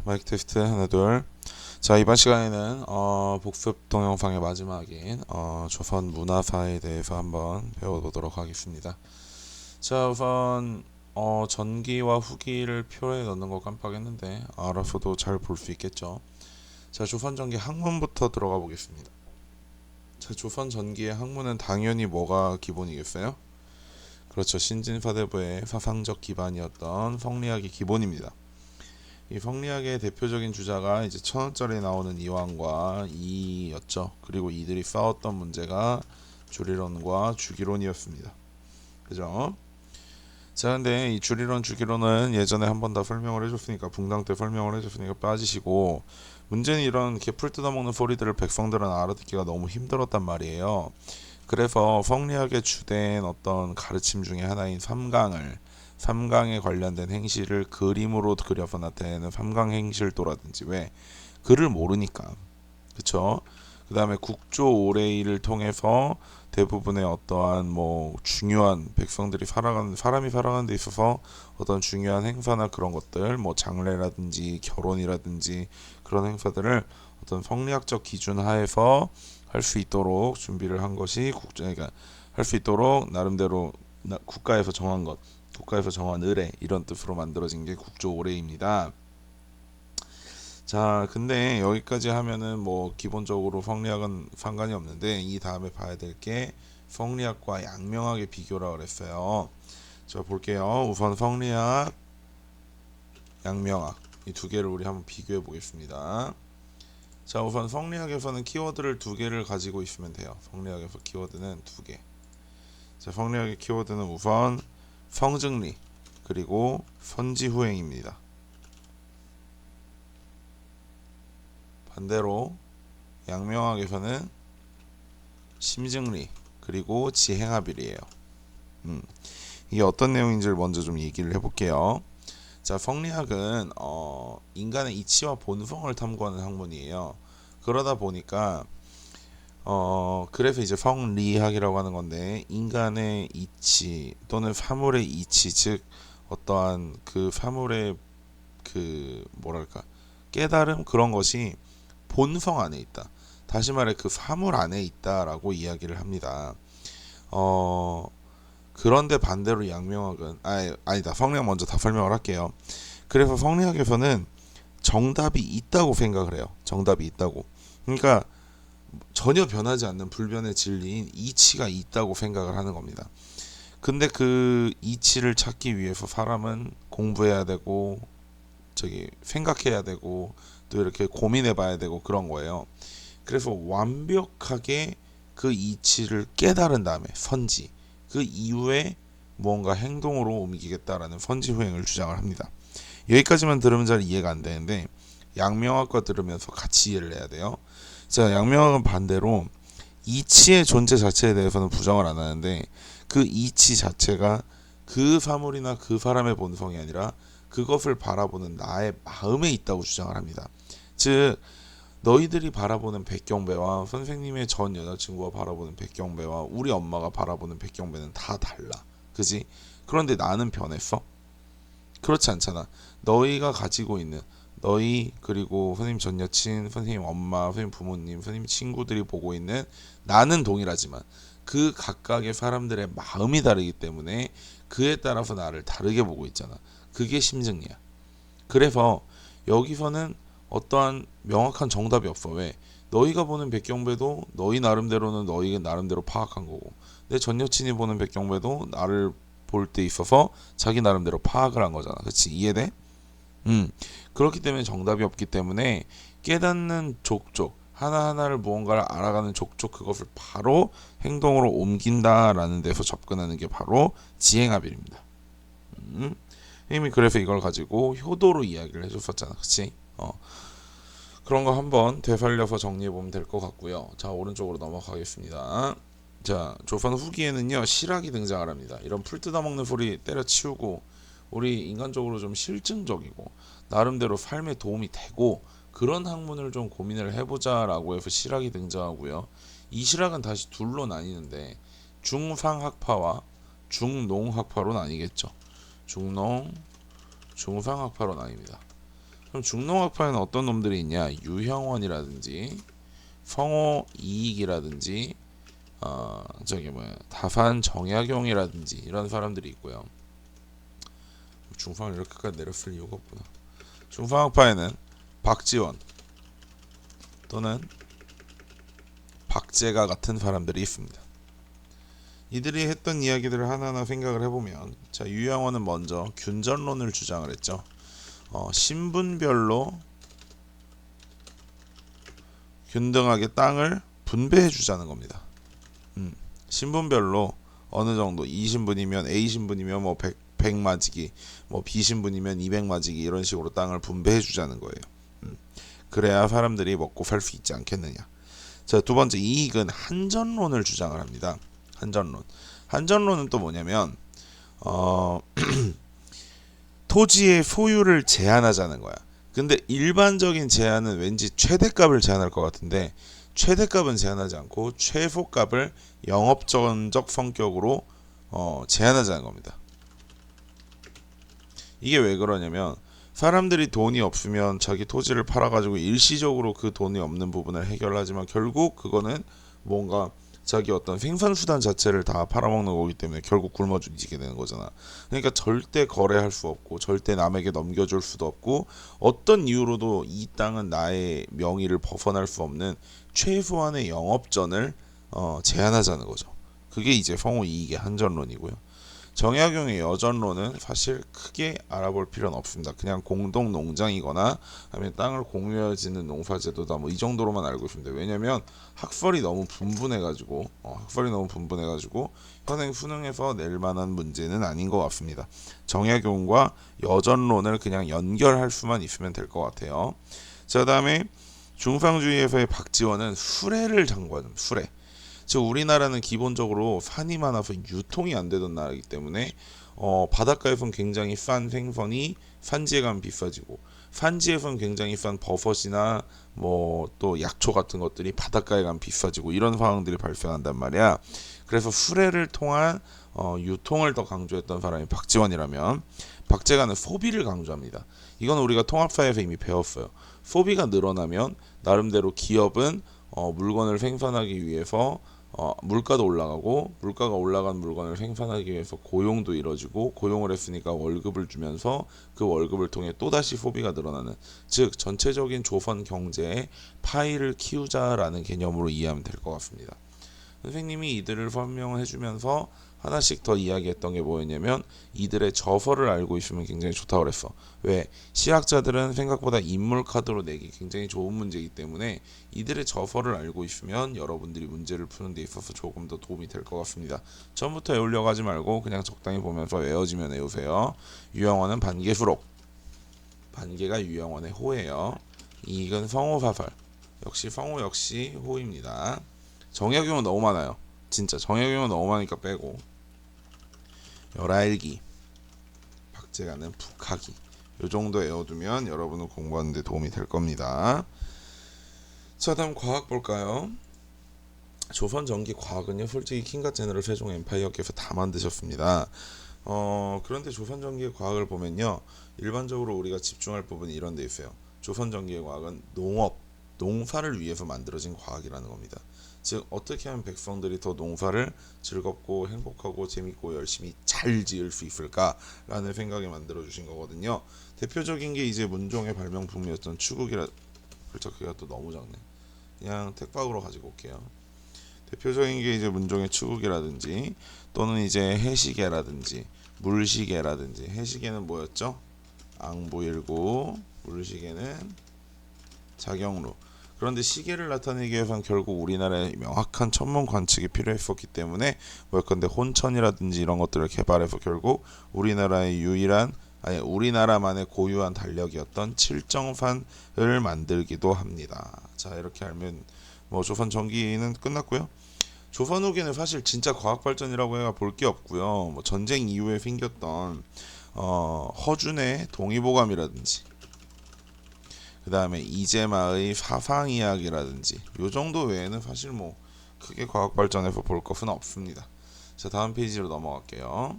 마이크 테스트 하나 둘. 자, 이번 시간에는 복습 동영상의 마지막인 조선 문화사에 대해서 한번 배워보도록 하겠습니다. 자, 우선 전기와 후기를 표에 넣는 거 깜빡했는데 알아서도 잘 볼 수 있겠죠. 자, 조선 전기 학문부터 들어가 보겠습니다. 자, 조선 전기의 학문은 당연히 뭐가 기본이겠어요? 그렇죠. 신진사대부의 사상적 기반이었던 성리학이 기본입니다. 이 성리학의 대표적인 주자가 이제 1000원짜리 나오는 이왕과 이였죠. 그리고 이들이 싸웠던 문제가 주리론과 주기론이었습니다. 그죠? 자, 근데 이 주리론, 주기론은 예전에 한 번 다 설명을 해줬으니까, 붕당 때 설명을 해줬으니까 빠지시고, 문제는 이런 개풀 뜯어먹는 소리들을 백성들은 알아듣기가 너무 힘들었단 말이에요. 그래서 성리학의 주된 어떤 가르침 중에 하나인 삼강에 관련된 행실을 그림으로 그려서 나타내는 삼강 행실도라든지, 왜 글을 모르니까, 그쵸? 그 다음에 국조 오레이를 통해서 대부분의 어떠한 뭐 중요한 백성들이 살아가는, 사람이 살아가는 데 있어서 어떤 중요한 행사나 그런 것들, 뭐 장례라든지 결혼이라든지 그런 행사들을 어떤 성리학적 기준 하에서 할 수 있도록 준비를 한 것이 그러니까 할 수 있도록 나름대로 국가에서 정한 의례, 이런 뜻으로 만들어진 게 국조 오례입니다. 자, 근데 여기까지 하면은 뭐 기본적으로 성리학은 상관이 없는데, 이 다음에 봐야 될 게 성리학과 양명학의 비교라 그랬어요. 자, 볼게요. 우선 성리학, 양명학, 이 두 개를 우리 한번 비교해 보겠습니다. 자, 우선 성리학에서는 키워드를 두 개를 가지고 있으면 돼요. 성리학에서 키워드는 두 개. 자, 성리학의 키워드는 우선 성증리, 그리고 선지후행입니다. 반대로 양명학에서는 심증리, 그리고 지행합일이에요. 이게 어떤 내용인지를 먼저 좀 얘기를 해볼게요. 자, 성리학은 인간의 이치와 본성을 탐구하는 학문이에요. 그러다 보니까 그래서 이제 성리학이라고 하는 건데, 인간의 이치 또는 사물의 이치, 즉 어떠한 그 사물의 그 뭐랄까 깨달음, 그런 것이 본성 안에 있다. 다시 말해 그 사물 안에 있다라고 이야기를 합니다. 어 그런데 반대로 양명학은 아니다. 성리학 먼저 다 설명을 할게요. 그래서 성리학에서는 정답이 있다고 생각을 해요. 정답이 있다고. 그러니까 전혀 변하지 않는 불변의 진리인 이치가 있다고 생각을 하는 겁니다. 근데 그 이치를 찾기 위해서 사람은 공부해야 되고, 저기 생각해야 되고, 또 이렇게 고민해 봐야 되고, 그런 거예요. 그래서 완벽하게 그 이치를 깨달은 다음에 선지, 그 이후에 무언가 행동으로 옮기겠다라는 선지 후행을 주장을 합니다. 여기까지만 들으면 잘 이해가 안 되는데, 양명학과 들으면서 같이 이해를 해야 돼요. 자, 양명학은 반대로 이치의 존재 자체에 대해서는 부정을 안 하는데, 그 이치 자체가 그 사물이나 그 사람의 본성이 아니라 그것을 바라보는 나의 마음에 있다고 주장을 합니다. 즉, 너희들이 바라보는 백경배와 선생님의 전 여자친구가 바라보는 백경배와 우리 엄마가 바라보는 백경배는 다 달라. 그지? 그런데 나는 변했어? 그렇지 않잖아. 너희가 가지고 있는, 너희 그리고 선생님 전 여친, 선생님 엄마, 선생님 부모님, 선생님 친구들이 보고 있는 나는 동일하지만 그 각각의 사람들의 마음이 다르기 때문에 그에 따라서 나를 다르게 보고 있잖아. 그게 심증이야. 그래서 여기서는 어떠한 명확한 정답이 없어. 왜? 너희가 보는 백경배도 너희 나름대로는 너희 나름대로 파악한 거고, 내 전 여친이 보는 백경배도 나를 볼 때 있어서 자기 나름대로 파악을 한 거잖아. 그렇지? 이해돼? 그렇기 때문에 정답이 없기 때문에 깨닫는 족족, 하나하나를 무언가를 알아가는 족족, 그것을 바로 행동으로 옮긴다라는 데서 접근하는 게 바로 지행합일입니다. 음. 이미 그래서 이걸 가지고 효도로 이야기를 해줬었잖아. 그치? 그런 거 한번 되살려서 정리해보면 될 것 같고요. 자, 오른쪽으로 넘어가겠습니다. 자, 조선 후기에는요, 실학이 등장을 합니다. 이런 풀 뜯어먹는 소리 때려치우고, 우리 인간적으로 좀 실증적이고 나름대로 삶에 도움이 되고 그런 학문을 좀 고민을 해보자라고 해서 실학이 등장하고요. 이 실학은 다시 둘로 나뉘는데, 중상학파와 중농학파로 나뉘겠죠. 중농, 중상학파로 나뉩니다. 그럼 중농학파에는 어떤 놈들이 있냐? 유형원이라든지 성호이익이라든지 저기 뭐야 다산 정약용이라든지 이런 사람들이 있고요. 중상을 이렇게까지 내렸을 이유가 없구나. 중상학파에는 박지원 또는 박재가 같은 사람들이 있습니다. 이들이 했던 이야기들을 하나하나 생각을 해보면, 자, 유형원은 먼저 균전론을 주장을 했죠. 신분별로 균등하게 땅을 분배해 주자는 겁니다. 신분별로 어느 정도 이 신분이면 A 신분이면 뭐 100마지기, 뭐 B 신분이면 200마지기 이런 식으로 땅을 분배해 주자는 거예요. 그래야 사람들이 먹고 살 수 있지 않겠느냐. 자, 두 번째 이익은 한전론을 주장을 합니다. 한전론은 또 뭐냐면 토지의 소유를 제한하자는 거야. 근데 일반적인 제한은 왠지 최대값을 제한할 것 같은데, 최대값은 제한하지 않고 최소값을 영업전적 성격으로 제한하자는 겁니다. 이게 왜 그러냐면, 사람들이 돈이 없으면 자기 토지를 팔아가지고 일시적으로 그 돈이 없는 부분을 해결하지만, 결국 그거는 뭔가 자기 어떤 생산수단 자체를 다 팔아먹는 거기 때문에 결국 굶어 죽이게 되는 거잖아. 그러니까 절대 거래할 수 없고 절대 남에게 넘겨줄 수도 없고 어떤 이유로도 이 땅은 나의 명의를 벗어날 수 없는 최소한의 영업전을 제한하자는 거죠. 그게 이제 성호이익의 한전론이고요. 정약용의 여전론은 사실 크게 알아볼 필요는 없습니다. 그냥 공동 농장이거나 아니면 땅을 공유하여 짓는 농사제도다 뭐 이 정도로만 알고 있습니다. 왜냐면 학설이 너무 분분해가지고 현행 수능에서 낼 만한 문제는 아닌 것 같습니다. 정약용과 여전론을 그냥 연결할 수만 있으면 될 것 같아요. 자, 그다음에 중상주의에서의 박지원은 수레를 장구하는 수레. 즉 우리나라는 기본적으로 산이 많아서 유통이 안 되던 나라이기 때문에 바닷가에서는 굉장히 싼 생선이 산지에 가면 비싸지고, 산지에서는 굉장히 싼 버섯이나 뭐 또 약초 같은 것들이 바닷가에 가면 비싸지고, 이런 상황들이 발생한단 말이야. 그래서 수레를 통한 유통을 더 강조했던 사람이 박지원이라면, 박재가는 소비를 강조합니다. 이건 우리가 통합사에서 이미 배웠어요. 소비가 늘어나면 나름대로 기업은 물건을 생산하기 위해서 물가도 올라가고, 물가가 올라간 물건을 생산하기 위해서 고용도 이뤄지고, 고용을 했으니까 월급을 주면서 그 월급을 통해 또다시 소비가 늘어나는, 즉 전체적인 조선 경제의 파이를 키우자라는 개념으로 이해하면 될 것 같습니다. 선생님이 이들을 설명을 해주면서 하나씩 더 이야기했던 게 뭐였냐면, 이들의 저서를 알고 있으면 굉장히 좋다고 그랬어. 왜? 시학자들은 생각보다 인물 카드로 내기 굉장히 좋은 문제이기 때문에 이들의 저서를 알고 있으면 여러분들이 문제를 푸는 데 있어서 조금 더 도움이 될 것 같습니다. 처음부터 외우려고 하지 말고 그냥 적당히 보면서 외워지면 외우세요. 유형원은 반개수록, 반개가 유형원의 호예요. 이익은 성호사설, 역시 성호 역시 호입니다. 정약용은 너무 많아요. 진짜 정약용은 너무 많으니까 빼고, 열알기, 박재가는 북하기, 요 정도 외워두면 여러분은 공부하는 데 도움이 될 겁니다. 자, 다음 과학 볼까요? 조선 전기 과학은요, 솔직히 킹과 제너럴 세종 엠파이어께서 다 만드셨습니다. 그런데 조선 전기의 과학을 보면요, 일반적으로 우리가 집중할 부분이 이런 데 있어요. 조선 전기의 과학은 농사를 위해서 만들어진 과학이라는 겁니다. 즉 어떻게 하면 백성들이 더 농사를 즐겁고 행복하고 재밌고 열심히 잘 지을 수 있을까라는 생각에 만들어 주신 거거든요. 대표적인 게 이제 문종의 발명품이었던 추국이라, 글자크기가 또 너무 작네. 그냥 택박으로 가지고 올게요. 대표적인 게 이제 문종의 추국이라든지, 또는 이제 해시계라든지 물시계라든지. 해시계는 뭐였죠? 앙부일구, 물시계는 자경루. 그런데 시계를 나타내기 위해서는 결국 우리나라에 명확한 천문 관측이 필요했었기 때문에 뭐였건데 혼천이라든지 이런 것들을 개발해서 결국 우리나라의 유일한, 아니 우리나라만의 고유한 달력이었던 칠정산을 만들기도 합니다. 자, 이렇게 알면 뭐 조선 전기는 끝났고요. 조선 후기는 사실 진짜 과학 발전이라고 해야 볼 게 없고요. 뭐 전쟁 이후에 생겼던 허준의 동의보감이라든지, 그 다음에 이재마의 사상이야기라든지 요 정도 외에는 사실 뭐 크게 과학 발전에서 볼 것은 없습니다. 자, 다음 페이지로 넘어갈게요.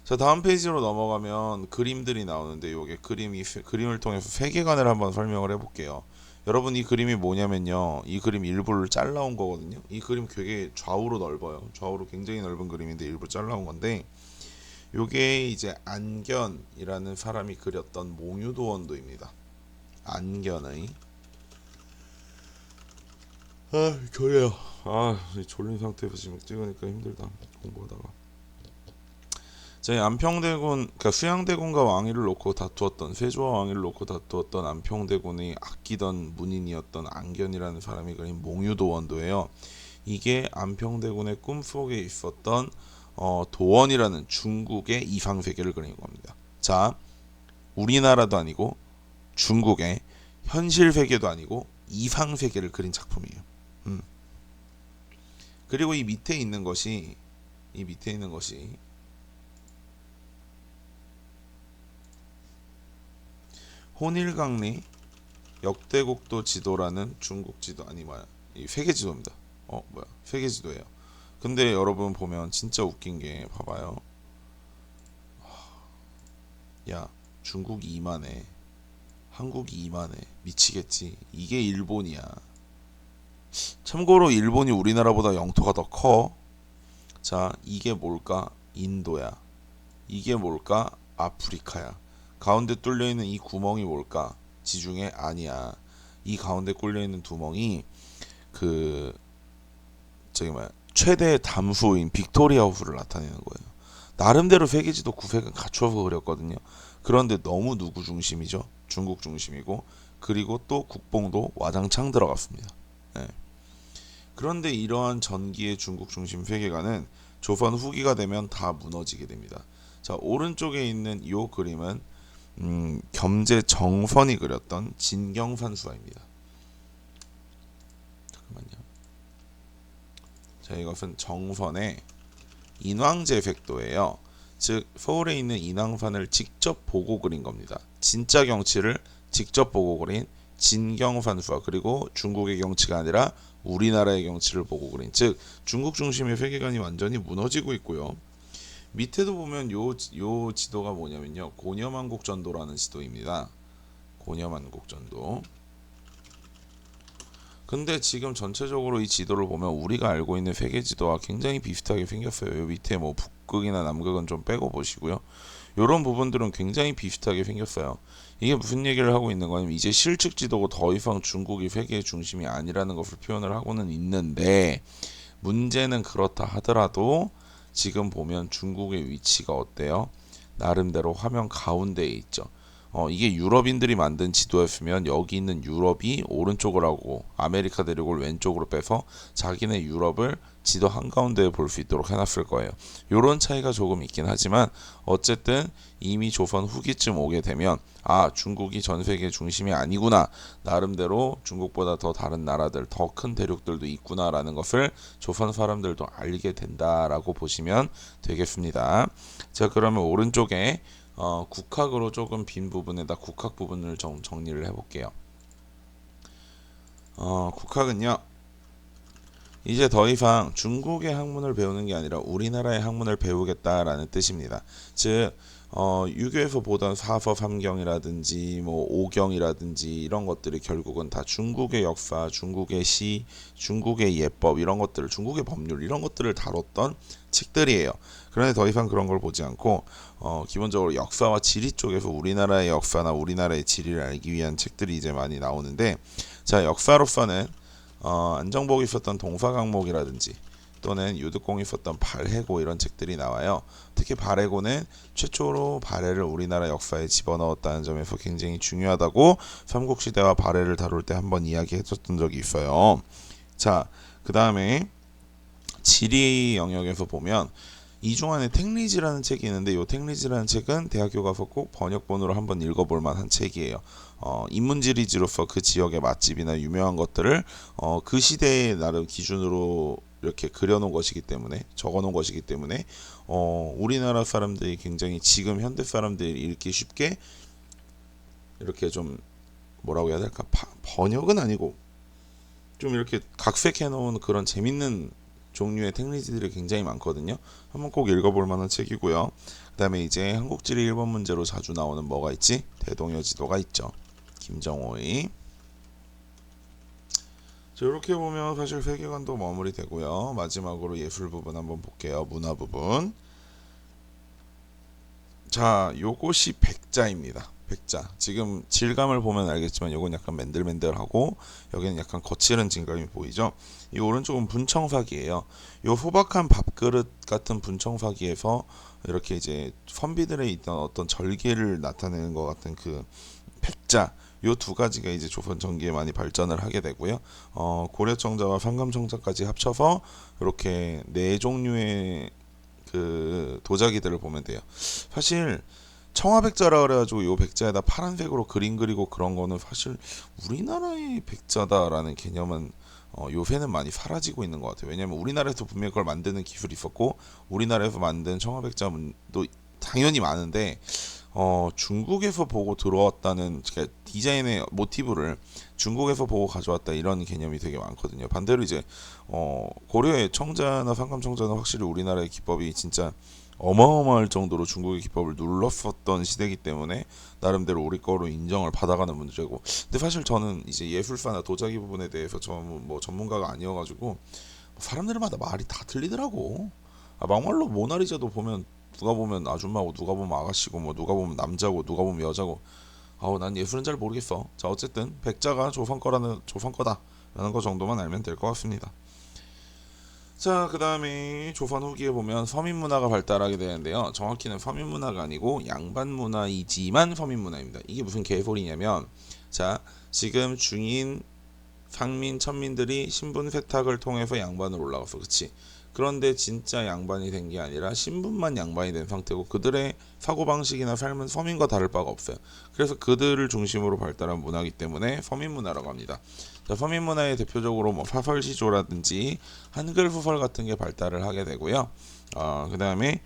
자, 다음 페이지로 넘어가면 그림들이 나오는데 요게 그림을 통해서 세계관을 한번 설명을 해볼게요. 여러분 이 그림이 뭐냐면요. 이 그림 일부를 잘라온 거거든요. 이 그림 되게 좌우로 넓어요. 좌우로 굉장히 넓은 그림인데 일부 잘라온 건데 요게 이제 안견이라는 사람이 그렸던 몽유도원도입니다. 안견의 졸려요. 졸린 상태에서 지금 찍으니까 힘들다. 공부하다가. 제 안평대군, 그러니까 수양대군과 왕위를 놓고 다투었던 세조와 왕위를 놓고 다투었던 안평대군이 아끼던 문인이었던 안견이라는 사람이 그린 몽유도원도예요. 이게 안평대군의 꿈속에 있었던 도원이라는 중국의 이상세계를 그린 겁니다. 자, 우리나라도 아니고 중국의 현실 세계도 아니고 이상세계를 그린 작품이에요. 그리고 이 밑에 있는 것이 혼일강리 역대국도 지도라는 중국 지도 아니 뭐야 이 세계 지도입니다. 세계 지도예요. 근데 여러분 보면 진짜 웃긴 게 봐봐요. 야, 중국이 이만해, 한국이 이만해, 미치겠지. 이게 일본이야. 참고로 일본이 우리나라보다 영토가 더 커. 자, 이게 뭘까? 인도야. 이게 뭘까? 아프리카야. 가운데 뚫려 있는 이 구멍이 뭘까? 지중해 아니야. 이 가운데 뚫려 있는 구멍이 그 저기 뭐야 최대 담수인 빅토리아 호수를 나타내는 거예요. 나름대로 세계지도 구색은 갖춰서 그렸거든요. 그런데 너무 누구 중심이죠? 중국 중심이고 그리고 또 국뽕도 와장창 들어갔습니다. 네. 그런데 이러한 전기의 중국 중심 세계관은 조선 후기가 되면 다 무너지게 됩니다. 자, 오른쪽에 있는 이 그림은 겸재 정선이 그렸던 진경산수화입니다. 잠깐만요. 자, 이것은 정선의 인왕제색도예요. 즉 서울에 있는 인왕산을 직접 보고 그린 겁니다. 진짜 경치를 직접 보고 그린 진경산수화. 그리고 중국의 경치가 아니라 우리나라의 경치를 보고 그린, 즉 중국 중심의 세계관이 완전히 무너지고 있고요. 밑에도 보면 요 지도가 뭐냐면요, 고려만국전도라는 지도입니다. 고려만국전도. 근데 지금 전체적으로 이 지도를 보면 우리가 알고 있는 세계 지도와 굉장히 비슷하게 생겼어요. 요 밑에 뭐 북극이나 남극은 좀 빼고 보시고요. 이런 부분들은 굉장히 비슷하게 생겼어요. 이게 무슨 얘기를 하고 있는 거냐면 이제 실측 지도고 더 이상 중국이 세계의 중심이 아니라는 것을 표현을 하고는 있는데, 문제는 그렇다 하더라도 지금 보면 중국의 위치가 어때요? 나름대로 화면 가운데에 있죠. 이게 유럽인들이 만든 지도였으면 여기 있는 유럽이 오른쪽으로 하고 아메리카 대륙을 왼쪽으로 빼서 자기네 유럽을 지도 한가운데에 볼 수 있도록 해놨을 거예요. 이런 차이가 조금 있긴 하지만 어쨌든 이미 조선 후기쯤 오게 되면 중국이 전 세계 중심이 아니구나, 나름대로 중국보다 더 다른 나라들, 더 큰 대륙들도 있구나라는 것을 조선 사람들도 알게 된다라고 보시면 되겠습니다. 자, 그러면 오른쪽에 국학으로 조금 빈 부분에다 국학 부분을 좀 정리를 해볼게요. 국학은요, 이제 더 이상 중국의 학문을 배우는 게 아니라 우리나라의 학문을 배우겠다라는 뜻입니다. 즉 유교에서 보던 사서 삼경이라든지 뭐 오경이라든지 이런 것들이 결국은 다 중국의 역사, 중국의 시, 중국의 예법, 이런 것들을, 중국의 법률 이런 것들을 다뤘던 책들이에요. 그런데 더 이상 그런 걸 보지 않고 기본적으로 역사와 지리 쪽에서 우리나라의 역사나 우리나라의 지리를 알기 위한 책들이 이제 많이 나오는데, 자, 역사로서는 안정복이 썼던 동사강목이라든지 또는 유득공이 썼던 발해고 이런 책들이 나와요. 특히 발해고는 최초로 발해를 우리나라 역사에 집어넣었다는 점에서 굉장히 중요하다고 삼국시대와 발해를 다룰 때 한번 이야기했었던 적이 있어요. 자, 그 다음에 지리 영역에서 보면 이중환의 택리지라는 책이 있는데, 이 택리지라는 책은 대학교 가서 꼭 번역본으로 한번 읽어볼 만한 책이에요. 인문지리지로서 그 지역의 맛집이나 유명한 것들을 그 시대의 나름 기준으로 이렇게 그려놓은 것이기 때문에, 적어놓은 것이기 때문에 우리나라 사람들이 굉장히 지금 현대 사람들이 읽기 쉽게 이렇게 좀 뭐라고 해야 될까, 번역은 아니고 좀 이렇게 각색해 놓은 그런 재밌는 종류의 택리지들이 굉장히 많거든요. 한번 꼭 읽어볼 만한 책이고요. 그 다음에 이제 한국지리 1번 문제로 자주 나오는 뭐가 있지? 대동여지도가 있죠. 김정호의. 자, 이렇게 보면 사실 세계관도 마무리되고요. 마지막으로 예술 부분 한번 볼게요. 문화 부분. 자, 요것이 백자입니다. 백자. 지금 질감을 보면 알겠지만 요건 약간 맨들맨들하고 여기는 약간 거칠은 질감이 보이죠. 이 오른쪽은 분청사기예요. 요 소박한 밥그릇 같은 분청사기에서 이렇게 이제 선비들의 있던 어떤 절개를 나타내는 것 같은 그 백자, 요 두 가지가 이제 조선 전기에 많이 발전을 하게 되고요. 고려청자와 상감청자까지 합쳐서 이렇게 네 종류의 그 도자기들을 보면 돼요. 사실 청화백자라 그래가지고 요 백자에다 파란색으로 그림 그리고 그런 거는 사실 우리나라의 백자다라는 개념은 요새는 많이 사라지고 있는 것 같아요. 왜냐하면 우리나라에서 분명히 그걸 만드는 기술이 있었고 우리나라에서 만든 청화백자도 당연히 많은데 중국에서 보고 들어왔다는 그러니까 디자인의 모티브를 중국에서 보고 가져왔다 이런 개념이 되게 많거든요. 반대로 이제 고려의 청자나 상감청자는 확실히 우리나라의 기법이 진짜 어마어마할 정도로 중국의 기법을 눌렀었던 시대이기 때문에 나름대로 우리 거로 인정을 받아가는 문제고. 근데 사실 저는 이제 예술사나 도자기 부분에 대해서 뭐 전문가가 아니어가지고 사람들마다 말이 다 틀리더라고. 막말로 모나리자도 보면 누가 보면 아줌마고 누가 보면 아가씨고 뭐 누가 보면 남자고 누가 보면 여자고. 난 예술은 잘 모르겠어. 자, 어쨌든 백자가 조선 거다라는 거 정도만 알면 될 것 같습니다. 자, 그 다음에 조선 후기에 보면 서민문화가 발달하게 되는데요. 정확히는 서민문화가 아니고 양반문화이지만 서민문화입니다. 이게 무슨 개소리냐면, 자, 지금 중인, 상민, 천민들이 신분 세탁을 통해서 양반으로 올라갔어. 그치? 그런데 진짜 양반이 된 게 아니라 신분만 양반이 된 상태고 그들의 사고방식이나 삶은 서민과 다를 바가 없어요. 그래서 그들을 중심으로 발달한 문화이기 때문에 서민문화라고 합니다. 자, 서민문화의 대표적으로 뭐 사설시조라든지 한글 소설 같은 게 발달을 하게 되고요. 그 다음에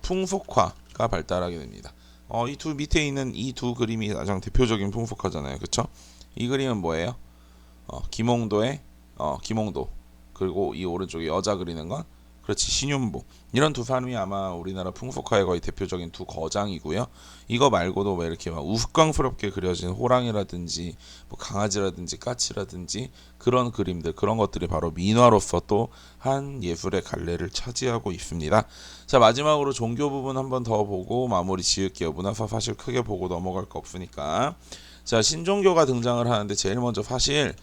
풍속화가 발달하게 됩니다. 이 두 밑에 있는 이 두 그림이 가장 대표적인 풍속화잖아요. 그쵸? 이 그림은 뭐예요? 김홍도의 김홍도, 그리고 이 오른쪽에 여자 그리는 건 그렇지 신윤복. 이런 두 사람이 아마 우리나라 풍속화의 거의 대표적인 두 거장이고요. 이거 말고도 왜 이렇게 막 우스꽝스럽게 그려진 호랑이라든지 뭐 강아지라든지 까치라든지 그런 그림들, 그런 것들이 바로 민화로서 또 한 예술의 갈래를 차지하고 있습니다. 자, 마지막으로 종교 부분 한번 더 보고 마무리 지을게요. 문화사 사실 크게 보고 넘어갈 거 없으니까. 자, 신종교가 등장을 하는데 제일 먼저 사실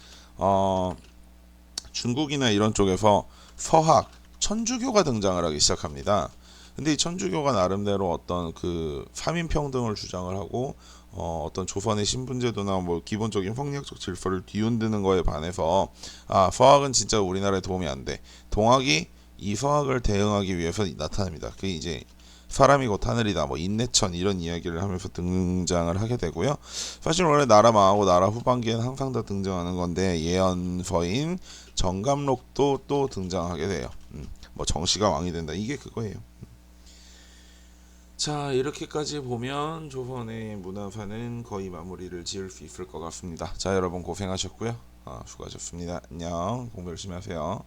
중국이나 이런 쪽에서 서학, 천주교가 등장을 하기 시작합니다. 근데 이 천주교가 나름대로 어떤 그 사민평등을 주장을 하고 어떤 조선의 신분제도나 뭐 기본적인 성리학적 질서를 뒤흔드는 거에 반해서 서학은 진짜 우리나라에 도움이 안 돼. 동학이 이 서학을 대응하기 위해서 나타납니다. 그게 이제 사람이 곧 하늘이다, 뭐 인내천 이런 이야기를 하면서 등장을 하게 되고요. 사실 원래 나라 망하고 나라 후반기에는 항상 다 등장하는 건데 예언서인 정감록도 또 등장하게 돼요. 뭐 정씨가 왕이 된다 이게 그거예요. 자, 이렇게까지 보면 조선의 문화사는 거의 마무리를 지을 수 있을 것 같습니다. 자, 여러분 고생하셨고요. 수고하셨습니다. 안녕. 공부 열심히 하세요.